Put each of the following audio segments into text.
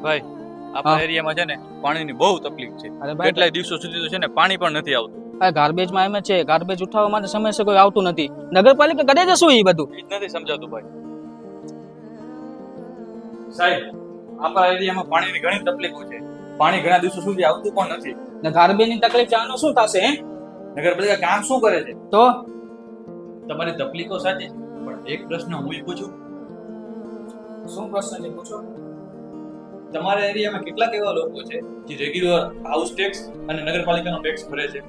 ભાઈ આપણા એરિયામાં છે ને પાણીની બહુ તકલીફ છે. અરે ભાઈ કેટલાય દિવસો સુધી તો છે ને પાણી પણ નથી આવતું. આ ગાર્બેજમાં એમ જ છે, ગાર્બેજ ઉઠાવવા માટે સમયસર કોઈ આવતું નથી. નગરપાલિકા કરે છે શું એ બધું? એ જ નથી સમજાતું ભાઈ. સાહેબ, આપણા એરિયામાં પાણીની ઘણી તકલીફો છે. પાણી ઘણા દિવસો સુધી આવતું પણ નથી. ને ગાર્બેજની તકલીફ છે, આનું શું થશે હે? નગરપાલિકા કામ શું કરે છે? તો તમારી તકલીફો સાચી છે, પણ એક પ્રશ્ન હું પૂછું. શું પ્રશ્ન છે પૂછો. તમારા એરિયામાં કેટલાક એવા લોકો છે જે રેગ્યુલર હાઉસ ટેક્સ અને નગરપાલિકાનો ટેક્સ ભરે છે?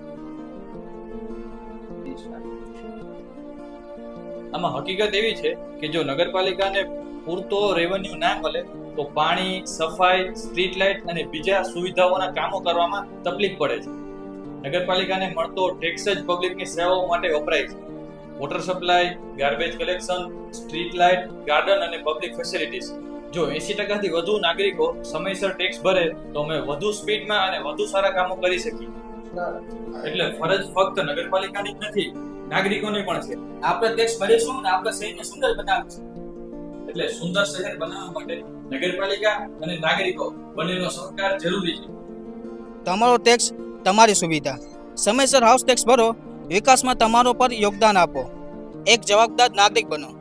આમાં હકીકત એવી છે કે જો નગરપાલિકાને પૂરતો રેવન્યુ ના મળે તો પાણી, સફાઈ, સ્ટ્રીટ લાઇટ અને બીજા સુવિધાઓના કામો કરવામાં તકલીફ પડે છે. નગરપાલિકાને મળતો ટેક્સ જ પબ્લિકની સેવાઓ માટે વપરાય છે. Water supply, garbage collection, street light, garden અને પબ્લિક ફેસિલિટીઝ. જો 80% થી વધુ નાગરિકો સમયસર ટેક્સ ભરે તો અમે વધુ સ્પીડમાં અને વધુ સારા કામો કરી શકીએ. એટલે ફરજ ફક્ત નગરપાલિકાની જ નથી, નાગરિકોની પણ છે. આપણે ટેક્સ ભરીશું ને આપણે શહેરને સુંદર બનાવીશું. એટલે સુંદર શહેર બનાવવા માટે નગરપાલિકા અને નાગરિકો બંનેનો સહકાર જરૂરી છે. તમારો ટેક્સ તમારી સુવિધા. સમયસર હાઉસ ટેક્સ ભરો, વિકાસમાં તમારો પર યોગદાન આપો. એક જવાબદાર નાગરિક બનો.